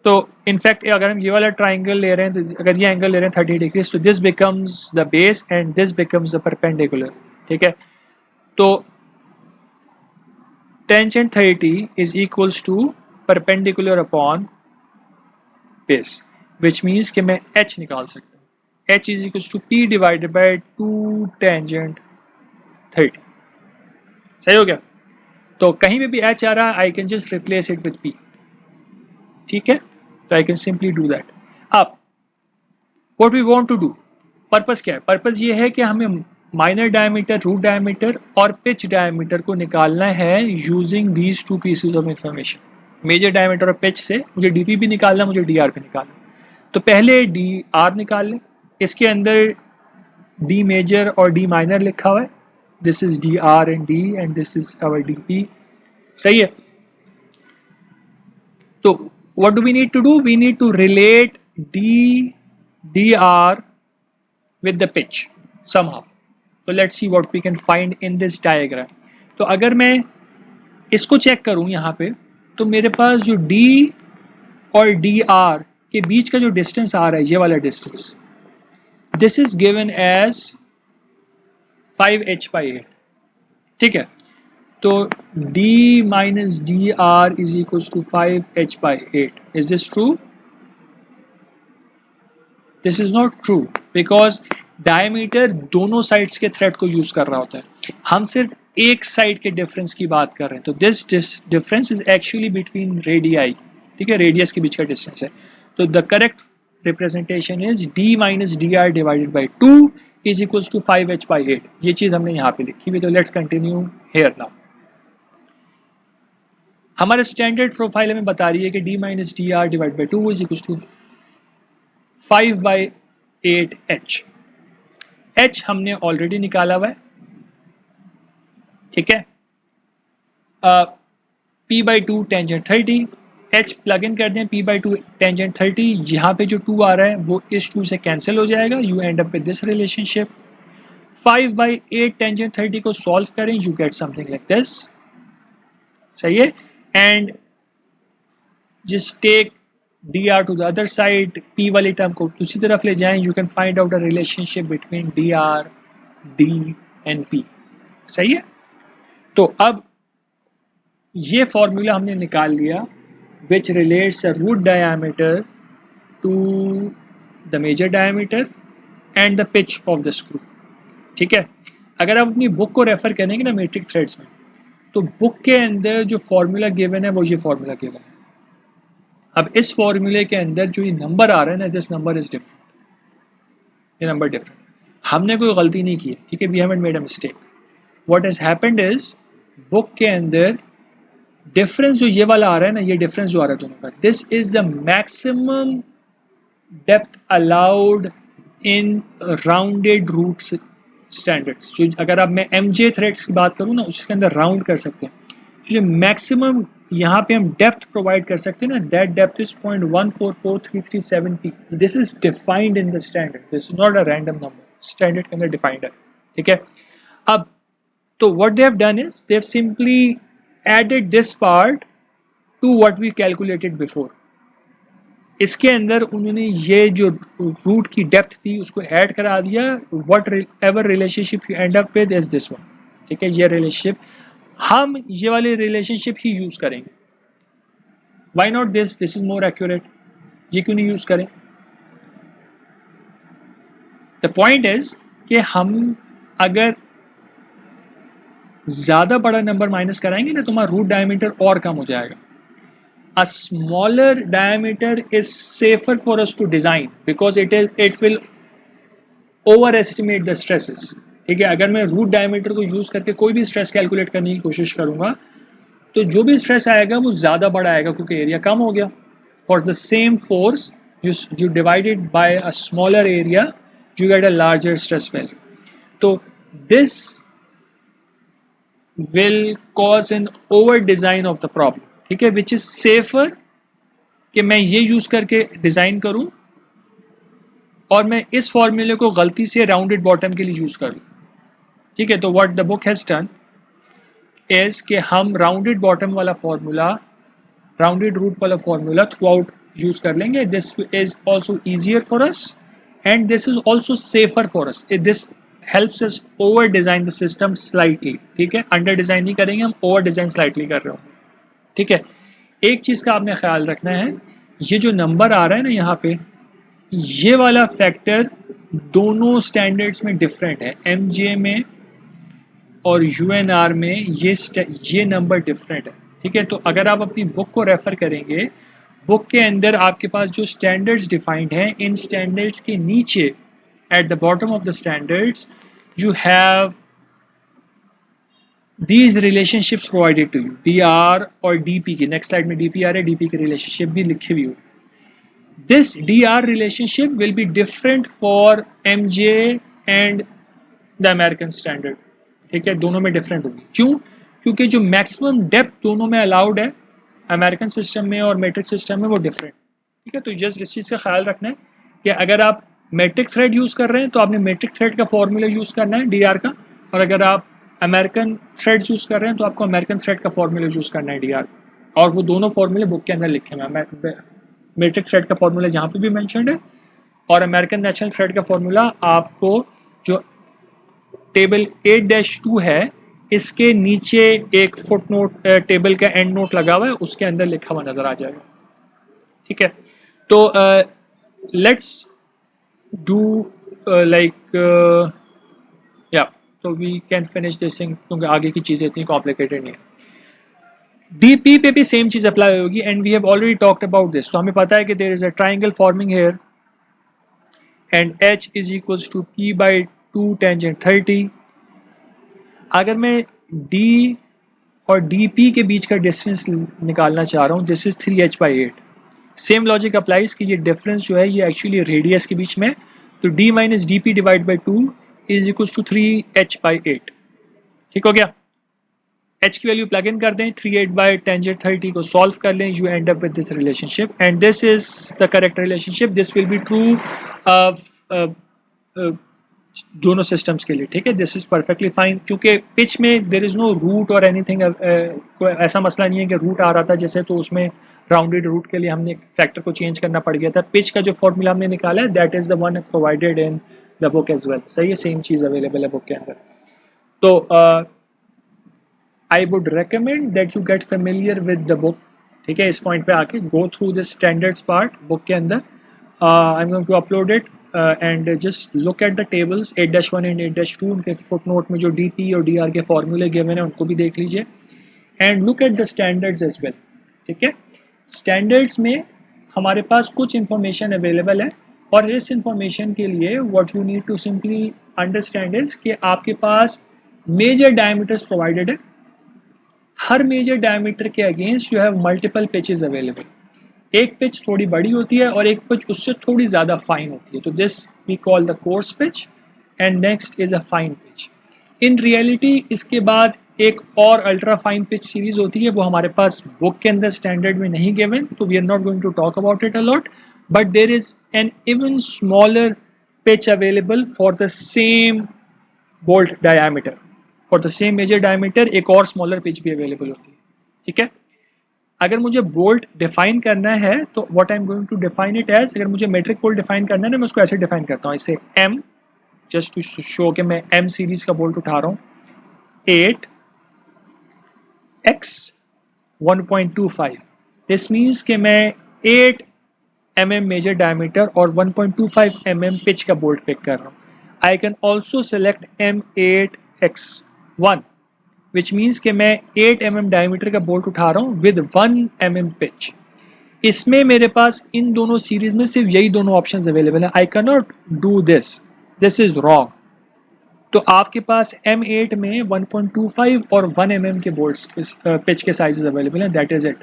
तो इनफैक्ट अगर हम ये वाला ट्राइंगल ले रहे हैं, तो अगर ये एंगल ले रहे हैं 30 डिग्री, तो this becomes the base and this becomes the perpendicular. ठीक है. तो tangent 30 is equals to perpendicular upon base, which means कि मैं H निकाल सकता हूँ. H is equals to P divided by 2 tangent 30. सही हो गया. तो कहीं पे भी H आ रहा है, I can just replace it with P. ठीक है. तो I can simply do that. अब what we want to do, purpose क्या है? पर्पस ये है कि हमें माइनर डायमीटर, रूट डायमीटर और पिच डायमीटर को निकालना है using these two pieces of information. Major diameter और पिच से मुझे डीपी भी निकालना, मुझे डी आर भी निकालना। तो पहले डी आर निकाल लें। इसके अंदर डी मेजर और डी माइनर लिखा हुआ है। This is D R and this is our D P. सही है। तो what do we need to do? We need to relate dr with the pitch somehow. So let's see what we can find in this diagram. तो अगर मैं इसको चेक करूं यहाँ पे, तो मेरे पास जो d और dr के बीच का जो डिस्टेंस आ रहा है, ये वाला distance, this is given as 5h/8। ठीक है। तो d minus dr is equals to 5h/8. Is this true? This is not true because diameter दोनों साइड्स के थ्रेड को यूज कर रहा होता है, हम सिर्फ एक साइड के डिफरेंस की बात कर रहे हैं। तो this difference is actually between radii. ठीक है, रेडियस के बीच का डिस्टेंस है। तो the correct representation is d minus dr divided by 2 is equals to 5h/8। ये चीज हमने यहाँ पे लिखी हुई। तो लेट्स कंटिन्यू हेयर नाउ। हमारे स्टैंडर्ड प्रोफाइल हमें बता रही है कि d minus dr divided by 2 is equals to 5/8h। h हमने ऑलरेडी निकाला हुआ है। ठीक है। p/2 tangent 30, h plug in कर दें, p/2 टेंजेंट 30, यहाँ पे जो 2 आ रहा है वो इस 2 से कैंसिल हो जाएगा। You and up with this relationship. 5/8 tangent 30 को सॉल्व करें, you get something like this. सही है। And just take dr to the other side, p वाली टर्म को दूसरी तरफ ले जाएं, you can find out a relationship between dr, d and p। सही है। तो अब ये फॉर्मूला हमने निकाल लिया which relates the root diameter to the major diameter and the pitch of the screw। ठीक है। अगर आप अपनी बुक को रेफर करेंगे ना मेट्रिक थ्रेड्स में, तो बुक के अंदर जो फॉर्मूला गिवन है वो ये फॉर्मूला गिवन है। अब इस फॉर्मूले के अंदर जो ये नंबर आ रहा है ना, दिस नंबर इज डिफरेंट, ये नंबर डिफरेंट। हमने कोई गलती नहीं की है। ठीक है, we haven't made a mistake. What has happened is book के अंदर डिफरेंस जो ये वाला आ रहा है ना, ये डिफरेंस जो आ रहा है दोनों का, this is the maximum depth allowed in rounded roots standards. जो अगर अब मैं MJ थ्रेड्स की बात करूँ ना, उसके अंदर राउंड कर सकते हैं। जो मैक्सिमम यहाँ पे हम डेप्थ प्रोवाइड कर सकते हैं ना, that depth is 0.144337 p। This is defined in the standard, this is not a random number, standard के अंदर डिफाइंड है। ठीक है। अब तो what they have done is they have simply added this part to what we calculated before. इसके अंदर उन्होंने ये जो रूट की डेप्थ थी उसको ऐड करा दिया। What ever relationship you and up with is this one. ठीक है, ये रिलेशनशिप, हम ये वाले रिलेशनशिप ही यूज करेंगे। Why not this, this is more accurate. ये क्यों नहीं यूज करें? द पॉइंट इज कि हम अगर ज्यादा बड़ा नंबर माइनस कराएंगे ना, तो हमारा रूट डायमीटर और कम हो जाएगा। A smaller diameter is safer for us to design because it will overestimate the stresses। ठीक है, अगर मैं रूट डायमीटर को यूज करके कोई भी स्ट्रेस कैलकुलेट करने की कोशिश करूंगा, तो जो भी स्ट्रेस आएगा वो ज्यादा बड़ा आएगा क्योंकि एरिया कम हो गया। For the same force you divided by a smaller area, you get a larger stress value। तो this will cause an over design of the problem। ठीक है, विच इज सेफर कि मैं ये यूज करके डिजाइन करूं और मैं इस फॉर्मूले को गलती से राउंडेड बॉटम के लिए यूज करूं। ठीक है। तो what the book has done is कि हम राउंडेड बॉटम वाला फॉर्मूला, राउंडेड रूट वाला फॉर्मूला थ्रू आउट यूज कर लेंगे। This is also easier for us and this is also safer for us. This helps us over design the system slightly. ठीक है, अंडर डिजाइन नहीं करेंगे, हम ओवर डिजाइन स्लाइटली कर रहे होंगे। ठीक है। एक चीज का आपने ख्याल रखना है, ये जो नंबर आ रहा है ना यहाँ पे, ये वाला फैक्टर दोनों स्टैंडर्ड्स में डिफरेंट है। MJ में और UNR में ये नंबर डिफरेंट है। ठीक है। तो अगर आप अपनी बुक को रेफर करेंगे, बुक के अंदर आपके पास जो स्टैंडर्ड्स डिफाइंड हैं, इन स्टैंडर्ड्स के नीचे at the bottom of the standards you have these relationships provided to you, dr और dp की, नेक्स्ट स्लाइड में dp आ रहा है, dp की रिलेशनशिप भी लिखी हुई हो. This dr relationship will be different for mj and the American standard. ठीक है, दोनों में डिफरेंट होगी. क्यों? क्योंकि जो मैक्सिमम डेप्थ दोनों में अलाउड है अमेरिकन सिस्टम में और मेट्रिक सिस्टम में वो डिफरेंट. ठीक है, तो जस्ट इस चीज़ का ख्याल रखना है कि अगर आप मेट्रिक थ्रेड यूज़ कर रहे हैं तो आपने मेट्रिक थ्रेड का फॉर्मूला यूज़ करना है dr का, और अगर आप अमेरिकन थ्रेड यूज़ कर रहे हैं तो आपको अमेरिकन थ्रेड का फॉर्मूला यूज़ करना है dr, और वो दोनों फॉर्मूले बुक के अंदर लिखे हुए हैं. मेट्रिक थ्रेड का फॉर्मूला जहाँ पे भी मेंशन्ड है, और अमेरिकन नेशनल थ्रेड का फॉर्मूला आपको जो टेबल 8-2 है इसके नीचे एक फुट नोट टेबल का एंड नोट लगा हुआ है, उसके अंदर लिखा हुआ नजर आ जाएगा. ठीक है, तो लेट्स डू लाइक या तो we can finish this thing, क्योंकि आगे की चीज़ें इतनी कॉम्प्लिकेटेड नहीं है. डीपी पे भी सेम चीज़ अप्लाई होगी, and we have already talked about this. तो हमें पता है कि there is a triangle forming here and h is equals to p/2 tangent 30. अगर मैं d और dp के बीच का डिस्टेंस निकालना चाह रहा हूँ, this is 3h/8. Same logic applies कि ये डिफरेंस जो है ये एक्चुअली रेडियस के बीच में, तो d minus D P divide by 2 is equals to 3h/8. ठीक हो गया. h की वैल्यू प्लग इन कर दें, 3/8 टेंजेंट 30 को सॉल्व कर लें, you and up with this relationship, and this is the correct relationship. This will be true दोनों सिस्टम्स के लिए. ठीक है, दिस इज परफेक्टली फाइन. चूंकि पिच में देर इज नो रूट और एनीथिंग, कोई ऐसा मसला नहीं है कि रूट आ रहा था जैसे, तो उसमें राउंडेड रूट के लिए हमने फैक्टर को चेंज करना पड़ गया था. पिच का जो फॉर्मूला हमने निकाला है that is the one provided in the book as well. सही है, सेम चीज़ अवेलेबल है बुक के अंदर. तो I would recommend that you get familiar with the book. ठीक है, इस पॉइंट पे आके go through the standards part book के अंदर. I'm going to upload it and just look at the tables 8-1 and 8-2. उनके footnote में जो DP और DR के फॉर्मूले गिवन हैं उनको भी देख लीजिए, and look at the standards as well. ठीक है, standards में हमारे पास कुछ information available है, और इस information के लिए what you need to simply understand is कि आपके पास major diameters provided है. हर मेजर डायमीटर के against you have multiple pitches available. एक पिच थोड़ी बड़ी होती है और एक पिच उससे थोड़ी ज़्यादा फाइन होती है, तो this we call the coarse pitch and next is a fine pitch. In reality इसके बाद एक और अल्ट्रा फाइन पिच सीरीज होती है, वो हमारे पास बुक के अंदर स्टैंडर्ड में नहीं गिवन, तो we are not going to talk about it a lot, but there is an even smaller pitch available for the same bolt diameter. For the same major diameter एक और स्मॉलर पिच भी अवेलेबल होती है. ठीक है, अगर मुझे बोल्ट डिफाइन करना है तो what I am going to define it as, अगर मुझे मेट्रिक बोल्ट डिफाइन करना है ना, मैं उसको ऐसे डिफाइन करता हूँ, इसे m, जस्ट टू शो कि मैं m सीरीज का बोल्ट उठा रहा हूँ, 8x 1.25. दिस मीन्स कि मैं 8 mm मेजर डायमीटर और 1.25 mm पिच का बोल्ट पिक कर रहा हूँ. I can also select M8x1, which means कि मैं 8 mm डायमीटर का बोल्ट उठा रहा हूँ विद 1 mm पिच. इसमें मेरे पास इन दोनों सीरीज में सिर्फ यही दोनों ऑप्शंस अवेलेबल हैं. I can not do this, this is wrong. तो आपके पास M8 में 1.25 और 1 mm के बोल्ट्स पिच के साइजेस अवेलेबल हैं, that is it.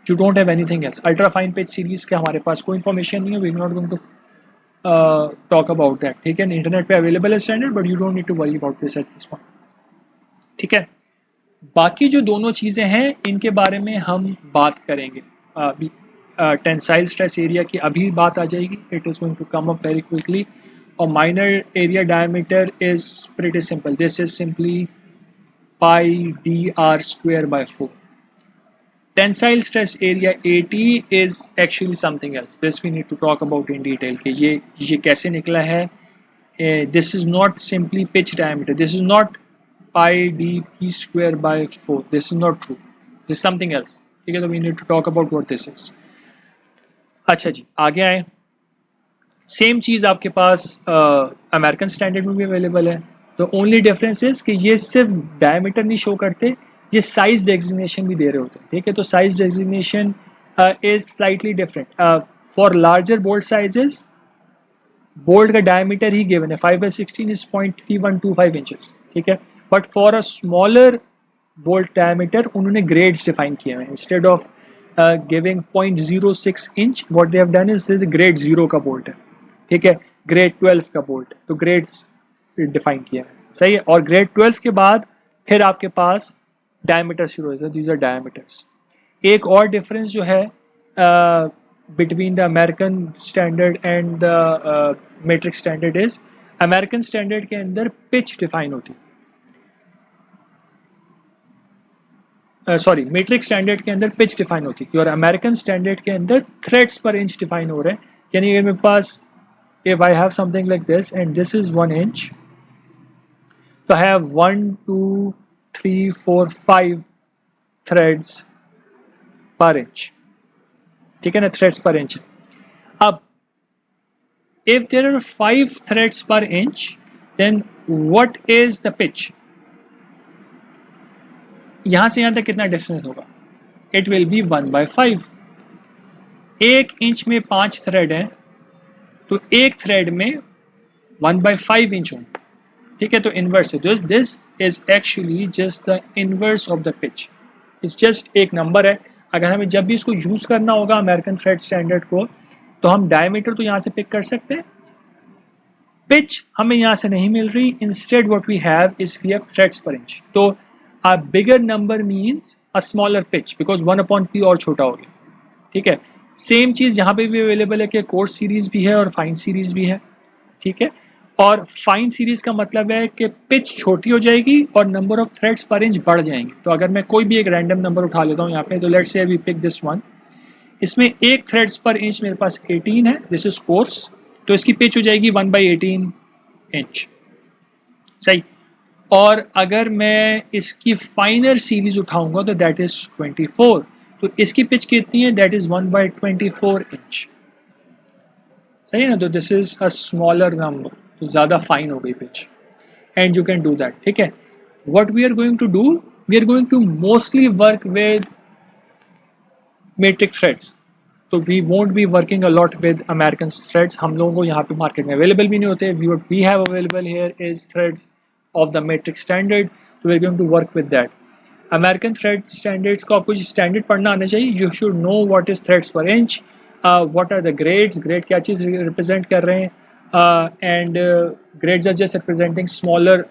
You don't have anything else. Ultra fine pitch series के हमारे पास कोई इन्फॉर्मेशन नहीं है, we are not going to talk about that. ठीक है, इंटरनेट पे अवेलेबल है standard, but you don't need to worry about this at this point. ठीक है, बाकी जो दोनों चीज़ें हैं इनके बारे में हम बात करेंगे. अभी टेंसाइल स्ट्रेस एरिया की अभी बात आ जाएगी, it is going to come up very quickly. और minor area diameter is pretty simple, this is simply pi dr²/4. Tensile stress area 80 is actually something else. This we need to talk about in detail कि ये कैसे निकला है. This is not simply pitch diameter. This is not pi dp²/4. This is not true. This is something else. ठीक है, तो we need to talk about what this is. अच्छा जी, आगे आए. सेम चीज़ आपके पास अमेरिकन स्टैंडर्ड में भी अवेलेबल है. तो ओनली डिफरेंस इज कि ये सिर्फ डायमीटर नहीं शो करते, ये साइज डेजिग्नेशन भी दे रहे होते हैं. ठीक है, तो size designation is slightly different. For larger bolt sizes bolt का डायमीटर ही गिवन है, 5/16 इज 0.3125 इंचेस, ठीक है। But for a smaller bolt diameter उन्होंने ग्रेड्स डिफाइन किए हैं। Instead of giving 0.06 inch, what they have done is grade 0 का बोल्ट है, ठीक है, ग्रेड 12 का बोल्ट है, तो ग्रेड्स डिफाइन किया है, सही है। और ग्रेड 12 के बाद फिर आपके पास डायमीटर शुरू होता है, दीज आर डायमीटर्स। एक और डिफरेंस जो है between the American standard and the metric standard is, American standard के अंदर पिच डिफाइन होती है, सॉरी मेट्रिक स्टैंडर्ड के अंदर पिच डिफाइन होती थी, और अमेरिकन स्टैंडर्ड के अंदर थ्रेड्स पर इंच डिफाइन हो रहे हैं। यानी अगर मेरे पास, if I have something like this and this is 1 inch, so I have 1 2 3 4 5 threads per inch, ठीक है ना, threads per inch। अब if there are 5 threads per inch, then what is the pitch? यहां से यहां तक कितना डिस्टेंस होगा? It will be 1/5। 1 इंच में 5 थ्रेड हैं, तो एक थ्रेड में 1/5 इंच होंगे, ठीक है। तो इनवर्स है, this is actually just the inverse of the pitch, it's just एक नंबर है। अगर हमें जब भी इसको यूज करना होगा अमेरिकन थ्रेड स्टैंडर्ड को, तो हम डायमीटर तो यहाँ से पिक कर सकते हैं, पिच हमें यहाँ से नहीं मिल रही, instead what we have is we have threads per inch. तो a bigger number means a smaller pitch, because 1/p और छोटा हो गया, ठीक है। सेम चीज़ यहाँ पे भी अवेलेबल है कि कोर्स सीरीज भी है और फाइन सीरीज भी है, ठीक है। और फाइन सीरीज का मतलब है कि पिच छोटी हो जाएगी और number of threads per inch बढ़ जाएंगे। तो अगर मैं कोई भी एक रैंडम नंबर उठा लेता हूँ यहाँ पे, तो let's say we pick this one, इसमें एक थ्रेड्स पर इंच मेरे पास 18 है, दिस इज कोर्स, तो इसकी पिच हो जाएगी 1/18 इंच, सही। और अगर मैं इसकी फाइनर सीरीज उठाऊंगा तो दैट इज 24, तो इसकी पिच कितनी है? दैट इज 1/24 इंच, सही है ना। तो this is a smaller number, तो ज़्यादा फाइन हो गई pitch, and you can do that, ठीक है। What we are going to do, we are going to mostly work with metric threads, तो we won't be working a lot with American threads, हम लोगों को यहाँ पे मार्केट में अवेलेबल भी नहीं होते। What we have available here is threads of the metric standard, तो we are going to work with that. American thread standards को आपको स्टैंडर्ड पढ़ना आना चाहिए, you should know what is threads per inch, what are the grades, grade क्या चीज़ रिप्रेजेंट कर रहे हैं, and grades are just representing smaller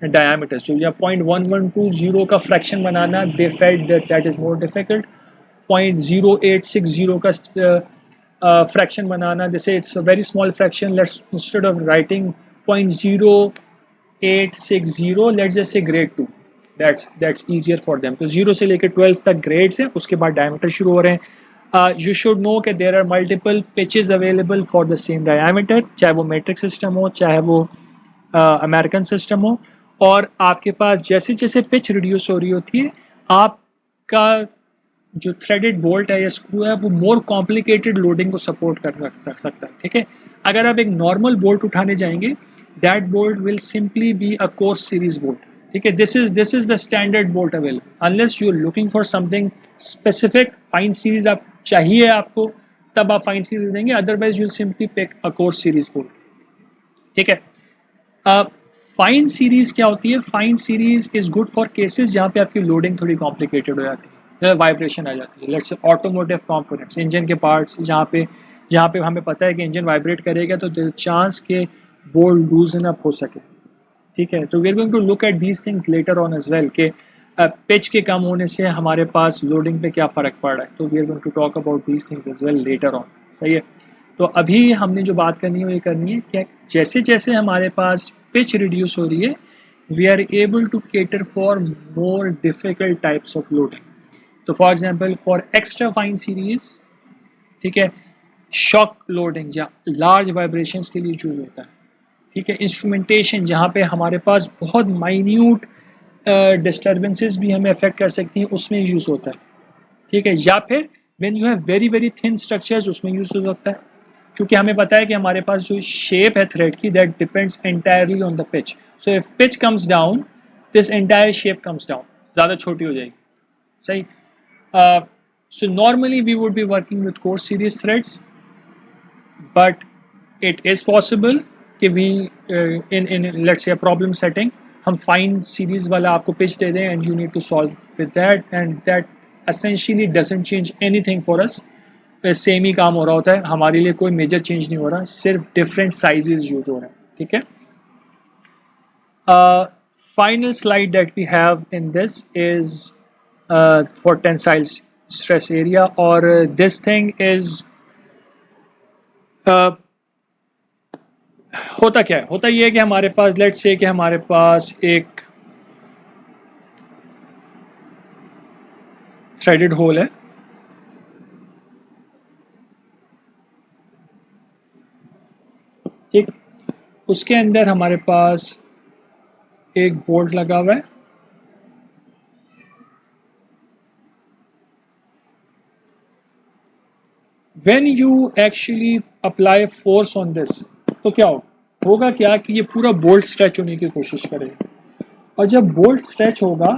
diameters. जो या 0.1120 का फ्रैक्शन बनाना, they felt that is more difficult. 0.0860 का फ्रैक्शन बनाना, जैसे it's a very small fraction, let's instead of writing 0.0860, let's just say grade 2, that's easier for them. तो 0 से लेकर 12 तक ग्रेड्स हैं, उसके बाद डायमीटर शुरू हो रहे हैं। यू शुड नो कि there are multiple pitches available for the same diameter, चाहे वो मेट्रिक सिस्टम हो चाहे वो अमेरिकन सिस्टम हो। और आपके पास जैसे जैसे पिच रिड्यूस हो रही होती है, आपका जो थ्रेडेड बोल्ट है या स्क्रू है वो मोर कॉम्प्लिकेटेड लोडिंग को सपोर्ट कर सकता है, ठीक है। अगर आप एक नॉर्मल बोल्ट उठाने जाएंगे, that bolt will simply be a coarse series bolt, ठीक है। This is the standard bolt available, unless you are looking for something specific, fine series आप चाहिए आपको, तब आप फाइन सीरीज देंगे, otherwise you simply pick a coarse series bolt, ठीक है। फाइन सीरीज क्या होती है? Fine series is good for cases जहाँ पे आपकी लोडिंग थोड़ी कॉम्प्लिकेटेड हो जाती है, वाइब्रेशन आ जाती है। Let's say automotive components, engine के पार्ट्स, जहाँ पे हमें पता है कि इंजन वाइब्रेट करेगा तो चांस के बोल्ट लूजन अप हो सके, ठीक है। तो we are going to look at these things later on as well, कि पिच के कम होने से हमारे पास लोडिंग पे क्या फ़र्क पड़ रहा है। तो we are going to talk about these things as well later on, सही है। तो अभी हमने जो बात करनी है वो ये करनी है कि जैसे जैसे हमारे पास पिच रिड्यूस हो रही है, we are able to cater for more difficult types of loading. तो for example for extra fine series, ठीक है, शॉक लोडिंग या लार्ज वाइब्रेशंस के लिए यूज होता है, ठीक है। इंस्ट्रूमेंटेशन, जहाँ पे हमारे पास बहुत माइन्यूट डिस्टर्बेंसेस भी हमें अफेक्ट कर सकती हैं, उसमें यूज़ होता है, ठीक है। या फिर when you have very very thin structures, उसमें यूज़ हो सकता है, क्योंकि हमें पता है कि हमारे पास जो शेप है थ्रेड की, that depends entirely on the pitch. So if pitch comes down, this entire shape comes down, ज़्यादा छोटी हो जाएगी, सही। So normally we would be working with coarse series threads, but it is possible कि we in in let's say problem setting हम फाइन सीरीज वाला आपको पिच दे दें and you need to solve with that and that essentially doesn't change anything for us. Same ही काम हो रहा होता है, हमारे लिए कोई मेजर चेंज नहीं हो रहा, सिर्फ डिफरेंट साइजेस यूज हो रहे हैं, ठीक है। Final slide that we have in this is for tensile stress area, or this thing is uh, होता क्या है, होता ये है कि हमारे पास लेट्स से कि हमारे पास एक थ्रेडेड होल है, ठीक, उसके अंदर हमारे पास एक बोल्ट लगा हुआ है, when you actually apply force on this तो क्या होगा क्या कि ये पूरा बोल्ट स्ट्रेच होने की कोशिश करेगा, और जब बोल्ट स्ट्रेच होगा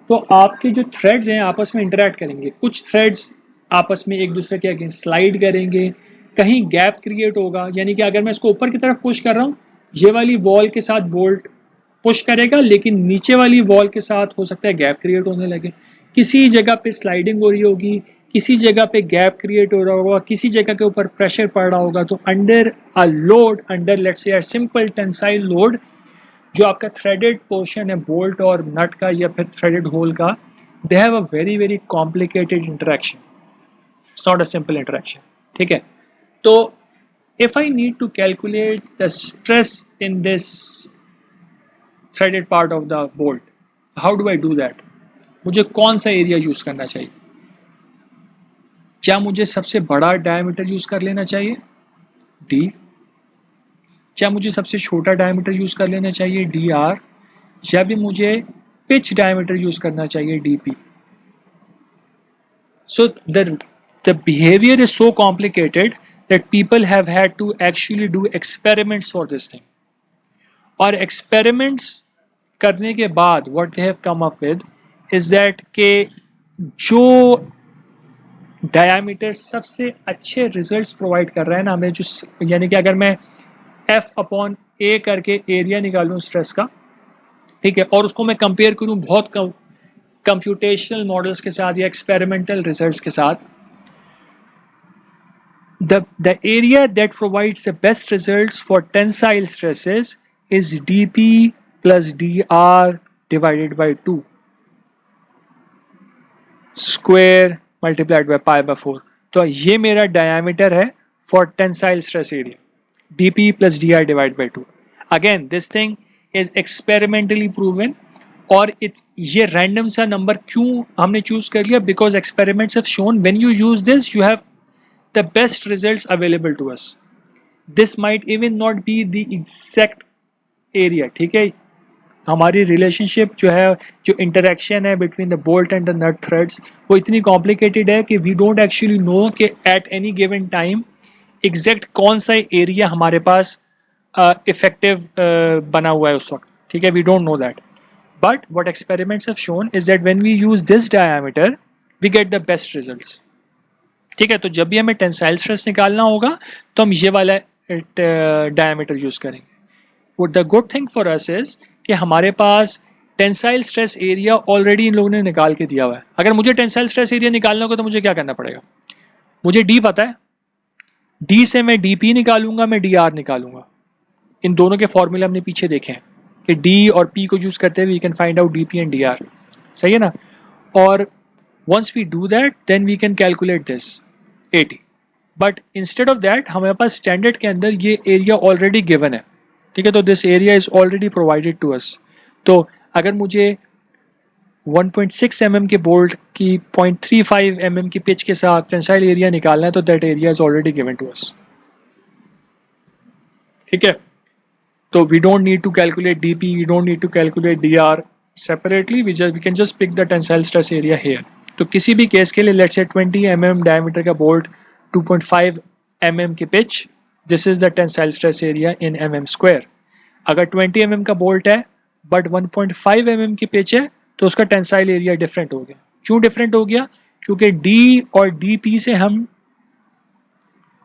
तो आपके जो थ्रेड्स हैं आपस में इंटरेक्ट करेंगे, कुछ थ्रेड्स आपस में एक दूसरे के अगेंस्ट स्लाइड करेंगे, कहीं गैप क्रिएट होगा, यानी कि अगर मैं इसको ऊपर की तरफ पुश कर रहा हूँ ये वाली वॉल के साथ बोल्ट पुश करेगा, लेकिन नीचे वाली वॉल के साथ हो सकता है गैप क्रिएट होने लगे, किसी जगह पे स्लाइडिंग हो रही होगी, किसी जगह पे गैप क्रिएट हो रहा होगा, किसी जगह के ऊपर प्रेशर पड़ रहा होगा, तो under a load, under let's say simple tensile load, जो आपका थ्रेडेड पोर्शन है बोल्ट और नट का या फिर थ्रेडेड होल का, they have a very very complicated interaction, it's not a simple interaction, ठीक है। तो if I need to calculate the stress in this threaded part of the bolt, how do I do that, मुझे कौन सा एरिया यूज करना चाहिए, क्या मुझे सबसे बड़ा डायमीटर यूज कर लेना चाहिए डी, क्या मुझे सबसे छोटा डायमीटर यूज कर लेना चाहिए डी आर, या भी मुझे पिच डायमीटर यूज करना चाहिए D P. So the behaviour is so complicated that people have had to actually do experiments for this thing, और experiments करने के बाद what they have come up with is that के जो डायमीटर सबसे अच्छे रिजल्ट्स प्रोवाइड कर रहा है ना हमें, जो यानी कि अगर मैं एफ अपॉन ए करके एरिया निकालूं स्ट्रेस का, ठीक है, और उसको मैं कंपेयर करूं बहुत कंप्यूटेशनल मॉडल्स के साथ या एक्सपेरिमेंटल रिजल्ट्स के साथ, the area that provides the best results for tensile stresses is dp plus dr divided by 2 square multiplied by pi by 4। तो ये मेरा डायमीटर है for tensile stress area, dp plus dr divided by 2। Again this thing is experimentally proven, और ये रैंडम सा नंबर क्यों हमने चूज कर लिया, because experiments have shown when you use this you have the best results available to us. This might even not be the exact area, ठीक है, हमारी रिलेशनशिप जो है, जो इंटरेक्शन है between the bolt and the nut threads, वो इतनी कॉम्प्लिकेटेड है कि वी डोंट एक्चुअली नो कि at any given time exact कौन सा एरिया हमारे पास इफेक्टिव बना हुआ है उस वक्त, ठीक है, we don't know that, but what experiments have shown is that when we use this diameter we get the best results, ठीक है। तो जब भी हमें टेंसाइल स्ट्रेस निकालना होगा तो हम ये वाला डायमीटर यूज करेंगे। वो the good thing for us is कि हमारे पास टेंसाइल स्ट्रेस एरिया ऑलरेडी इन लोगों ने निकाल के दिया हुआ है। अगर मुझे टेंसाइल स्ट्रेस एरिया निकालना होगा तो मुझे क्या करना पड़ेगा, मुझे डी पता है, डी से मैं डी पी निकालूंगा, मैं डी आर निकालूंगा, इन दोनों के फॉर्मूले हमने पीछे देखे हैं कि डी और पी को यूज करते हुए we can find out D P and D R, सही है ना। और once we do that then we can calculate this 80, but instead of that हमारे पास स्टैंडर्ड के अंदर ये एरिया ऑलरेडी गिवन है, ठीक है, तो this area is already provided to us. तो अगर मुझे 1.6 mm के बोल्ट की 0.35 mm की पिच के साथ टेंसाइल एरिया निकालना है तो that area is already given to us, ठीक है। तो we don't need to calculate DP, we don't need to calculate DR separately, we can just pick the tensile stress area here. तो किसी भी केस के लिए लेट्स से 20 mm डायमीटर का बोल्ट, 2.5 mm की pitch, this is the tensile stress area in mm square. अगर 20 mm का बोल्ट है बट 1.5 mm की पिच है तो उसका टेंसाइल एरिया डिफरेंट हो गया। क्यों डिफरेंट हो गया, क्योंकि डी और डी पी से हम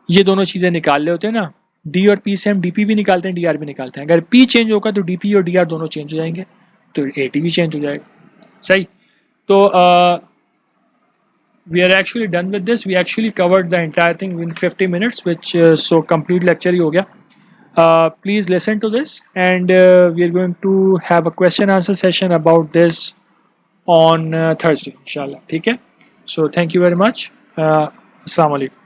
ये दोनों चीज़ें निकाल ले होते हैं ना, डी और पी से हम डी पी भी निकालते हैं, डी आर भी निकालते हैं। अगर पी चेंज होगा तो डी पी और डी आर दोनों चेंज हो जाएंगे, तो ए टी भी चेंज हो जाएगा। सही। तो we are actually done with this. We actually covered the entire thing in 50 minutes, which so complete lecture ही हो गया. Please listen to this, and we are going to have a question answer session about this on Thursday, inshallah. ठीक है? So thank you very much. Assalamu alaikum.